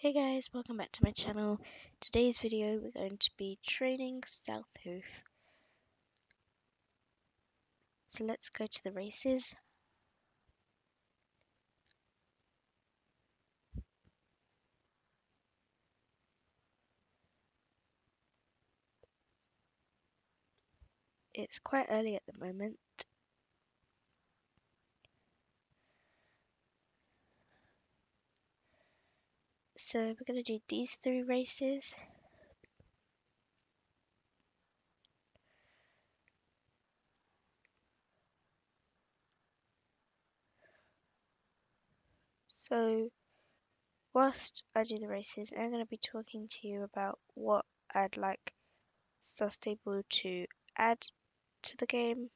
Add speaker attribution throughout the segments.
Speaker 1: Hey guys, welcome back to my channel. Today's video we're going to be training South Hoof. So let's go to the races. It's quite early at the moment. So we're going to do these three races. So whilst I do the races, I'm going to be talking to you about what I'd like Star Stable to add to the game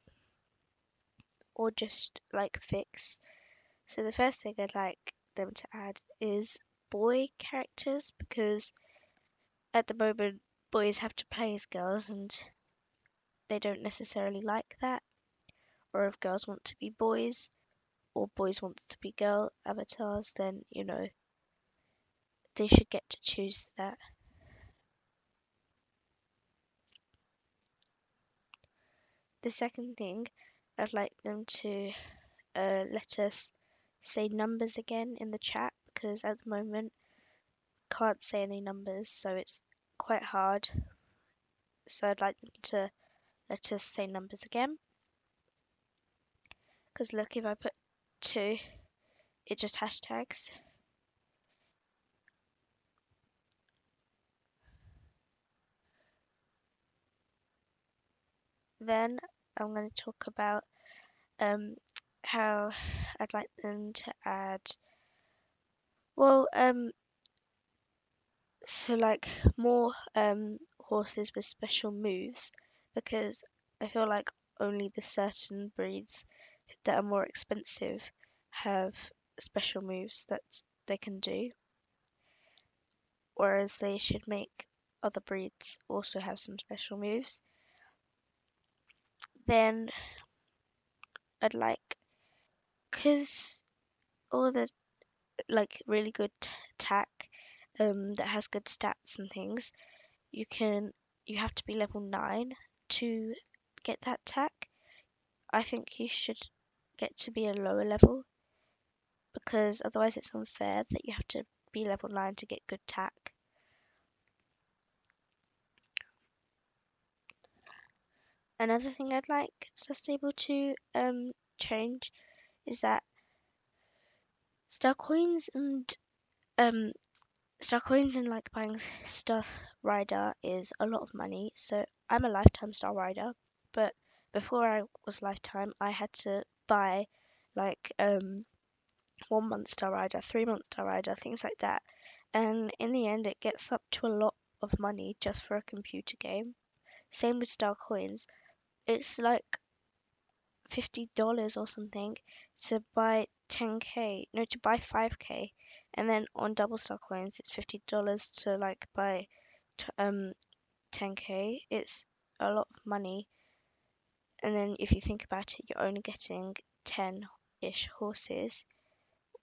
Speaker 1: or just like fix. So the first thing I'd like them to add is boy characters, because at the moment boys have to play as girls and they don't necessarily like that. Or if girls want to be boys or boys wants to be girl avatars, then they should get to choose that. The second thing, I'd like them to let us say numbers again in the chat, because at the moment can't say any numbers, so it's quite hard. So I'd like them to let us say numbers again, because look, if I put 2, it just hashtags. Then I'm going to talk about how I'd like them to add, well, so like more horses with special moves, because I feel like only the certain breeds that are more expensive have special moves that they can do, whereas they should make other breeds also have some special moves. Then I'd like, because all the like really good tack that has good stats and things, you have to be level 9 to get that tack. I think you should get to be a lower level, because otherwise it's unfair that you have to be level 9 to get good tack. Another thing I'd like Star Stable to change is that star coins and like buying Star Rider is a lot of money. So I'm a lifetime Star Rider, but before I was lifetime, I had to buy like 1 month Star Rider, 3 month Star Rider, things like that. And in the end, it gets up to a lot of money just for a computer game. Same with Star Coins. It's like $50 or something to buy 10k, no, to buy 5k, and then on Double Star Coins, it's $50 to like buy 10k. It's a lot of money. And then if you think about it, you're only getting 10-ish horses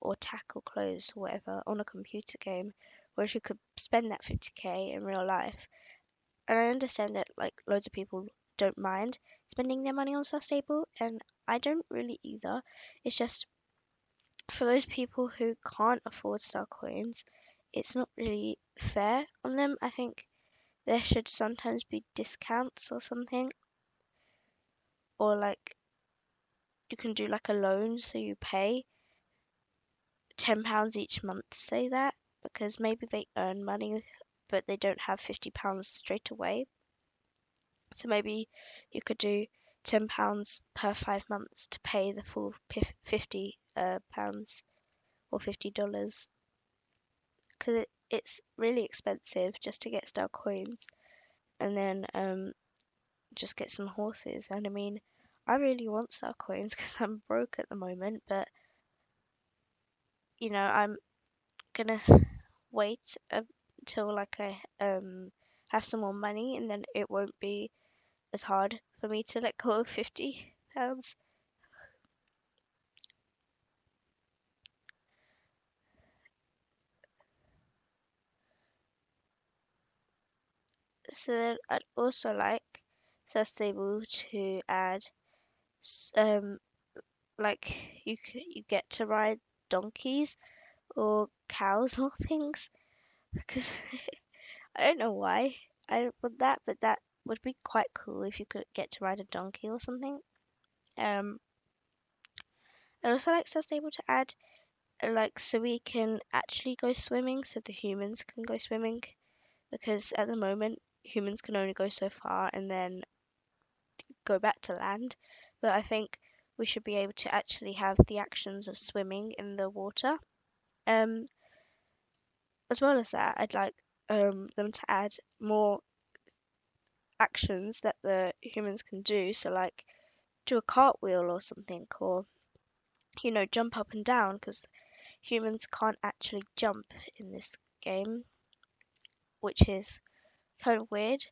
Speaker 1: or tack or clothes or whatever on a computer game, whereas you could spend that 50k in real life. And I understand that like loads of people don't mind spending their money on Star Stable, and I don't really either. It's just for those people who can't afford Star Coins, it's not really fair on them. I think there should sometimes be discounts or something, or like you can do like a loan, so you pay £10 each month, say that, because maybe they earn money but they don't have £50 straight away. So maybe you could do £10 per 5 months to pay the full £50 or $50, because it's really expensive just to get star coins and then just get some horses. And I mean, I really want star coins because I'm broke at the moment, but I'm gonna wait until like I have some more money, and then it won't be as hard for me to let go of £50. So I'd also like Stable to add, like you get to ride donkeys or cows or things, because I don't know why I want that, but that would be quite cool if you could get to ride a donkey or something. Um, I also like Stable to add, like, so we can actually go swimming, so the humans can go swimming, because at the moment humans can only go so far and then go back to land. But I think we should be able to actually have the actions of swimming in the water. Um, as well as that, I'd like them to add more actions that the humans can do. So, like, do a cartwheel or something, or jump up and down, because humans can't actually jump in this game, which is kind of weird.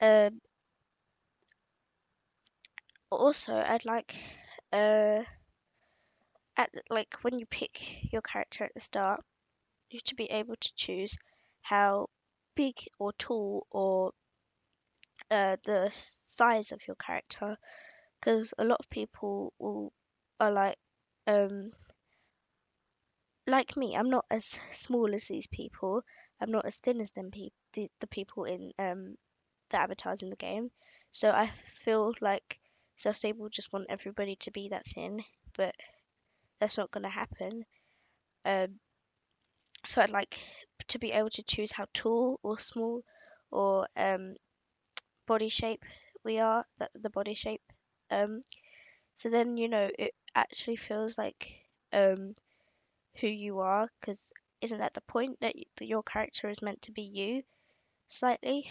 Speaker 1: Um, Also, I'd like like when you pick your character at the start, you to be able to choose how big or tall or the size of your character, because a lot of people are um like me. I'm not as small as these people. I'm not as thin as the people in the avatars in the game. So I feel like Self Stable just want everybody to be that thin, but that's not going to happen. Um, so I'd like to be able to choose how tall or small or body shape we are, the body shape. Um, so then it actually feels like who you are, because isn't that the point that your character is meant to be you slightly?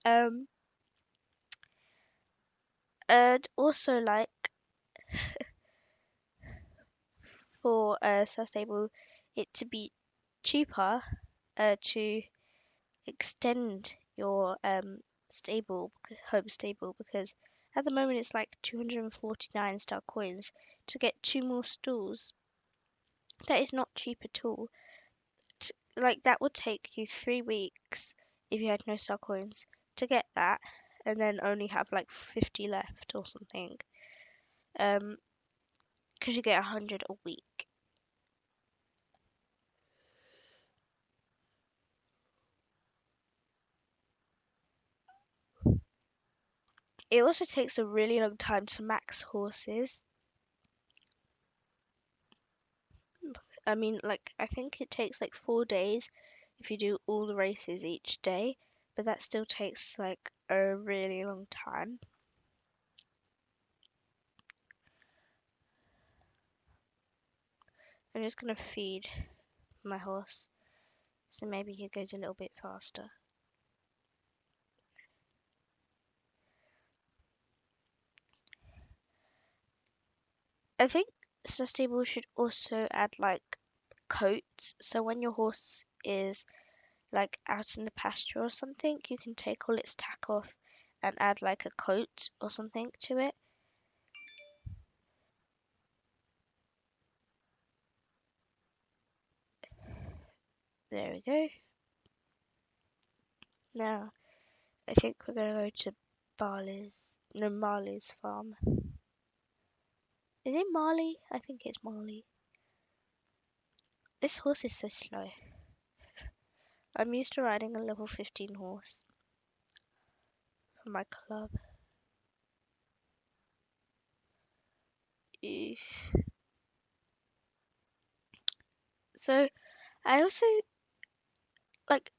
Speaker 1: Um, I'd also like for Sustainable it to be cheaper to extend your home stable, because at the moment it's like 249 star coins to get two more stalls. That is not cheap at all. Like, that would take you 3 weeks if you had no star coins to get that, and then only have like 50 left or something. Because you get 100 a week. It also takes a really long time to max horses. I mean, like, I think it takes like 4 days if you do all the races each day, but that still takes like a really long time. I'm just gonna feed my horse, so maybe he goes a little bit faster. I think Stable should also add like coats, so when your horse is like out in the pasture or something, you can take all its tack off and add like a coat or something to it. There we go. Now, I think we're gonna go to Marley's farm. Is it Marley? I think it's Marley. This horse is so slow. I'm used to riding a level 15 horse for my club. Eesh. So I also like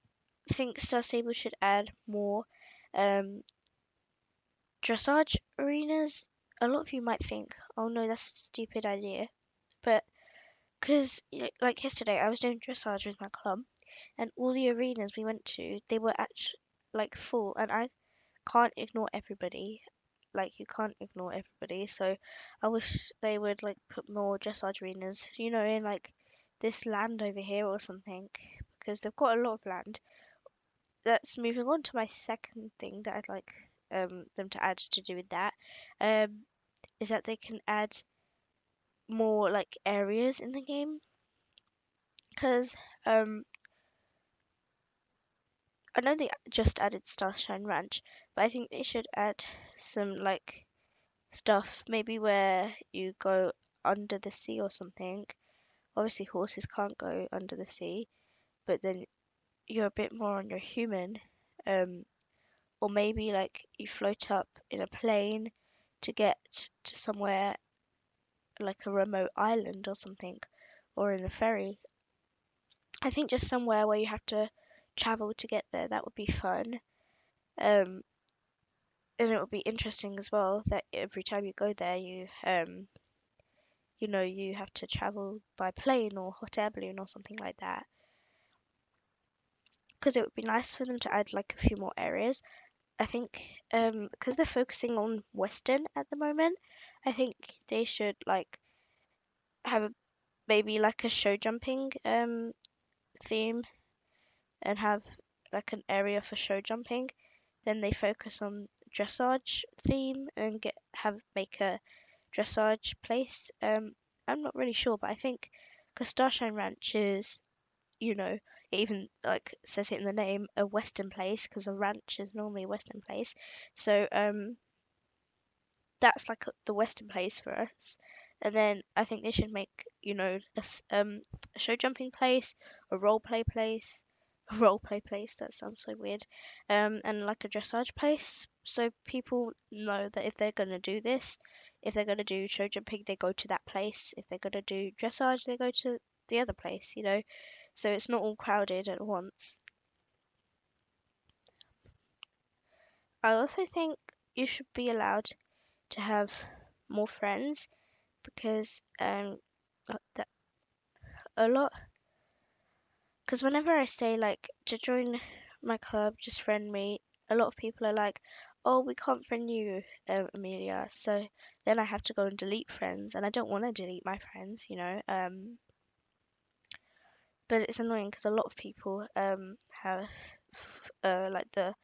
Speaker 1: think Star Stable should add more um, dressage arenas. A lot of you might think, "Oh no, that's a stupid idea," but because like yesterday, I was doing dressage with my club, and all the arenas we went to, they were actually like full, and I can't ignore everybody. Like, you can't ignore everybody. So I wish they would like put more dressage arenas, in like this land over here or something, because they've got a lot of land. That's moving on to my second thing that I'd like them to add to do with that. Um, is that they can add more like areas in the game, because I know they just added Starshine Ranch, but I think they should add some like stuff, maybe where you go under the sea or something. Obviously, horses can't go under the sea, but then you're a bit more on your human. Um, or maybe like you float up in a plane to get to somewhere like a remote island or something, or in a ferry. I think just somewhere where you have to travel to get there, that would be fun. Um, and it would be interesting as well that every time you go there, you have to travel by plane or hot air balloon or something like that. Because it would be nice for them to add like a few more areas. I think because they're focusing on Western at the moment, I think they should like have maybe like a show jumping theme and have like an area for show jumping. Then they focus on dressage theme and make a dressage place. I'm not really sure, but I think because Starshine Ranch is, it even like says it in the name, a Western place because a ranch is normally a Western place. So that's like the Western place for us. And then I think they should make, a show jumping place, a role play place, a role play place. That sounds so weird. And like a dressage place, so people know that if they're gonna do this, if they're gonna do show jumping, they go to that place. If they're gonna do dressage, they go to the other place. So it's not all crowded at once. I also think you should be allowed to have more friends because that a lot because whenever I say like to join my club, just friend me, a lot of people are like, "Oh, we can't friend you, Amelia." So then I have to go and delete friends, and I don't want to delete my friends. But it's annoying because a lot of people have like the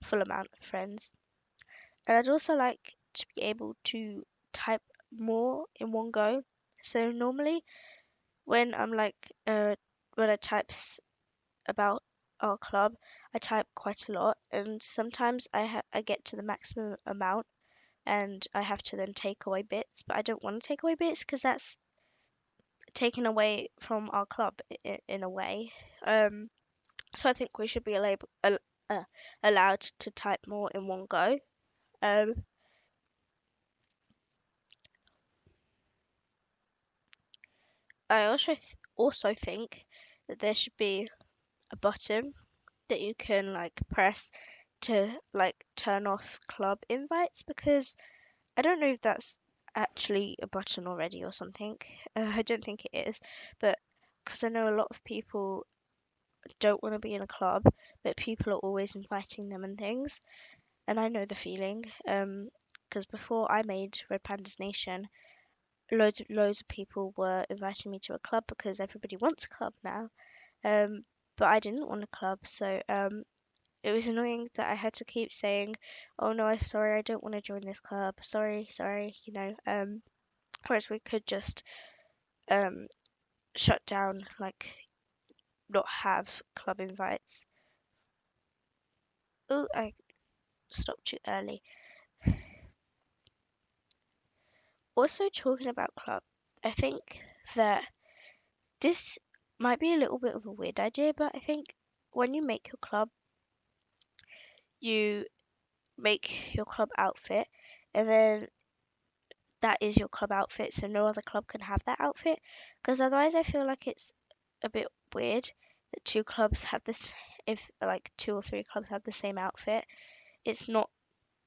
Speaker 1: full amount of friends, and I'd also like to be able to type more in one go. So normally when I'm like when I type about our club, I type quite a lot, and sometimes I get to the maximum amount, and I have to then take away bits. But I don't want to take away bits because that's taken away from our club in a way. So I think we should be allowed to type more in one go. Um, I also think that there should be a button that you can like press to like turn off club invites because I don't know if that's actually a button already or something. I don't think it is, but because I know a lot of people don't want to be in a club, but people are always inviting them and things, and I know the feeling. Because before I made Red Pandas Nation, loads of people were inviting me to a club because everybody wants a club now. Um, but I didn't want a club, so it was annoying that I had to keep saying, "Oh no, I'm sorry, I don't want to join this club. Sorry, sorry." Whereas we could just um shut down, like not have club invites. Oh, I stopped too early. Also, talking about club, I think that this might be a little bit of a weird idea, but I think when you make your club, you make your club outfit, and then that is your club outfit, so no other club can have that outfit. Because otherwise, I feel like it's a bit weird that two clubs have this. If like two or three clubs have the same outfit, it's not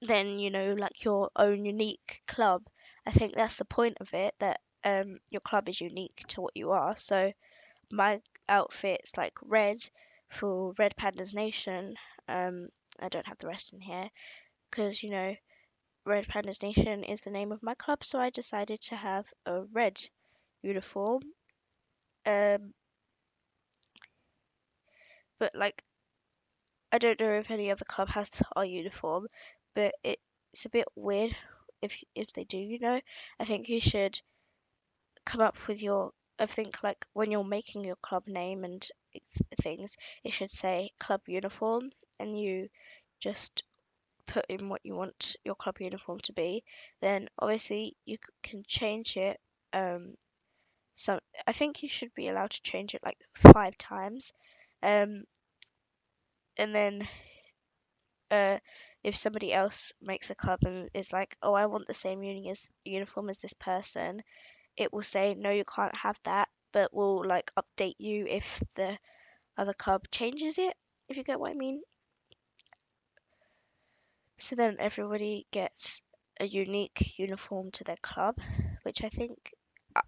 Speaker 1: then like your own unique club. I think that's the point of it, that your club is unique to what you are. So my outfit's like red for Red Pandas Nation. um I don't have the rest in here because Red Pandas Nation is the name of my club, so I decided to have a red uniform. um but like I don't know if any other club has our uniform, but it's a bit weird if they do. I think you should come up with your. I think when you're making your club name and things, it should say club uniform, and you just put in what you want your club uniform to be, then obviously you can change it. So I think you should be allowed to change it like 5 times. Um, and then uh, if somebody else makes a club and is like, oh, I want the same uniform as this person, it will say, no, you can't have that, but will like update you if the other club changes it, if you get what I mean. So then everybody gets a unique uniform to their club, which I think,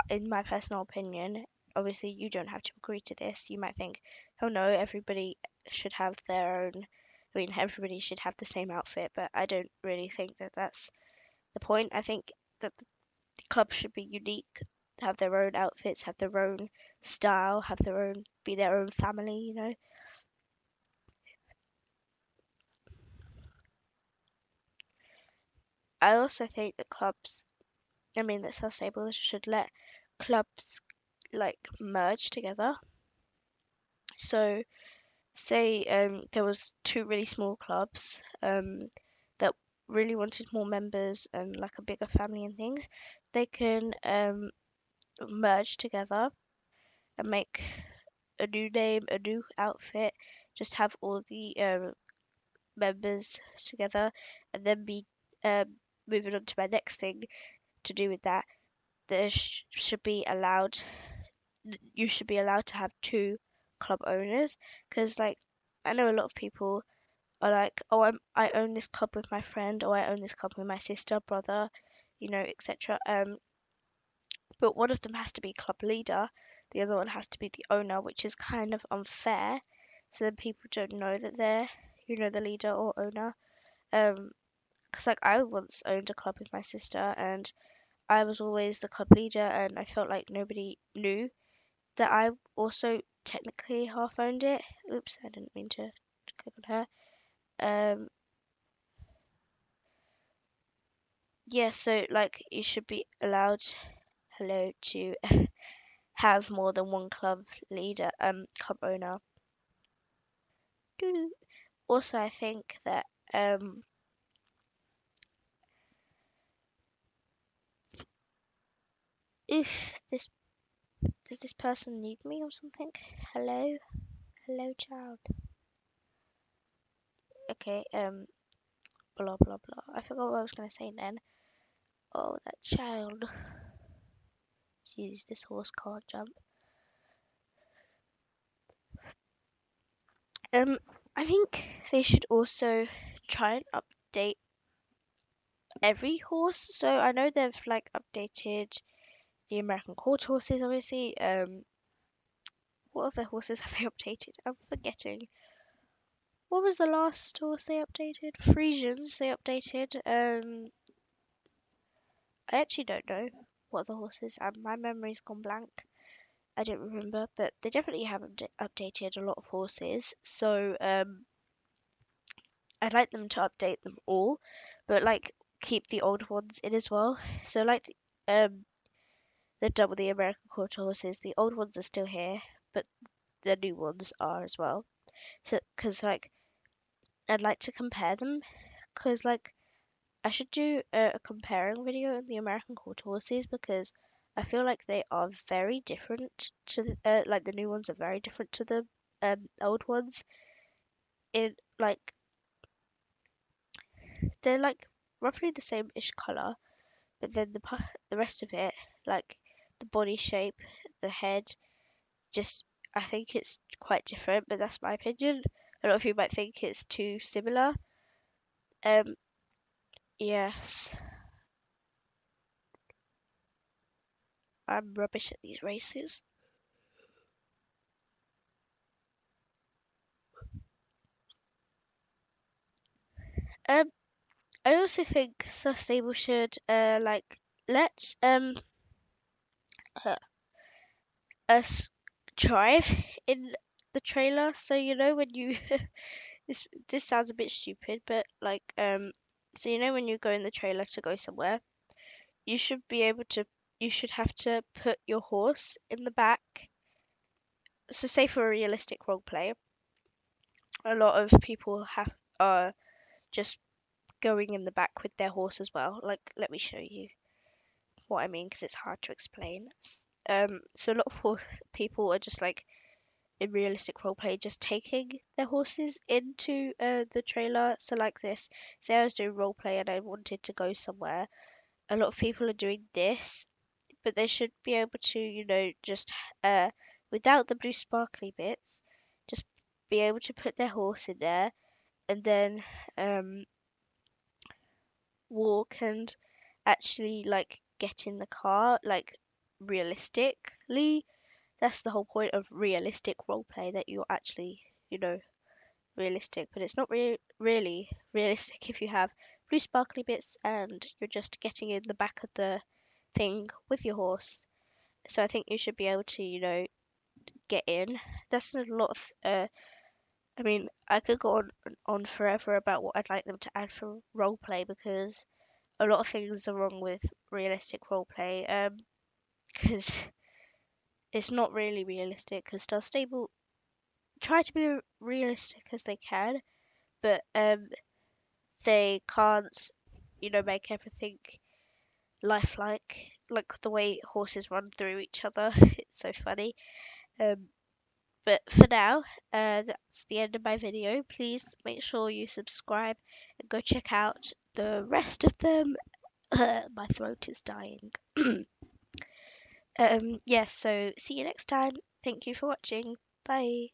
Speaker 1: in my personal opinion, obviously you don't have to agree to this. You might think, oh no, everybody should have their own. I mean, everybody should have the same outfit, but I don't really think that that's the point. I think that the club should be unique, have their own outfits, have their own style, have their own, be their own family, you know. I also think that clubs, I mean, that South Stables should let clubs like merge together. So say there was two really small clubs that really wanted more members and like a bigger family and things, they can merge together and make a new name, a new outfit, just have all the members together, and then be moving on to my next thing to do with that. There should be allowed, you should be allowed to have two club owners, because like I know a lot of people are like, oh, I own this club with my friend, or I own this club with my sister, brother, you know, etc. But one of them has to be club leader, the other one has to be the owner, which is kind of unfair. So then people don't know that they're, you know, the leader or owner. Because like I once owned a club with my sister, and I was always the club leader, and I felt like nobody knew that I also technically half owned it. Oops, I didn't mean to click on her. Yeah, so like you should be allowed, hello, to have more than one club leader, club owner. Doo-doo. Also, I think that if this does this person need me or something? Hello, hello, child. Okay, blah blah blah. I forgot what I was gonna say then. Oh, that child. Jeez, this horse can't jump. I think they should also try and update every horse. So I know they've like updated the American quarter horses, obviously. What other horses have they updated? I'm forgetting. What was the last horse they updated? Frisians they updated. I actually don't know what the horses. My memory's gone blank. I don't remember, but they definitely have updated a lot of horses. So I'd like them to update them all, but like keep the old ones in as well. So like they've done with the American quarter horses. The old ones are still here, but the new ones are as well. So because like I'd like to compare them, because like I should do a comparing video of the American quarter horses, because I feel like they are very different to like the new ones are very different to the old ones. In like they're like roughly the same ish color, but then the rest of it, like the body shape, the head, just I think it's quite different. But that's my opinion. A lot of you might think it's too similar. Um, yes, I'm rubbish at these races. Um, I also think Stable should like let uh, us drive in the trailer. So you know when you this sounds a bit stupid, but like so you know when you go in the trailer to go somewhere, you should be able to you should have to put your horse in the back. So say for a realistic role play, a lot of people are just going in the back with their horse as well. Like, let me show you what I mean because it's hard to explain. So a lot of people are just like in realistic roleplay, just taking their horses into the trailer. So like this, say I was doing roleplay and I wanted to go somewhere. A lot of people are doing this, but they should be able to, just without the blue sparkly bits, just be able to put their horse in there and then um, walk and actually like get in the car, like realistically. That's the whole point of realistic roleplay, that you're actually, realistic, but it's not really realistic if you have blue sparkly bits and you're just getting in the back of the thing with your horse. So I think you should be able to, get in. That's a lot of. I mean, I could go on forever about what I'd like them to add for roleplay because a lot of things are wrong with realistic roleplay. Because it's not really realistic. Because Star Stable try to be realistic as they can, but they can't, make everything lifelike, like the way horses run through each other. It's so funny. Um, but for now, that's the end of my video. Please make sure you subscribe and go check out the rest of them. My throat is dying. Yeah, so see you next time. Thank you for watching. Bye.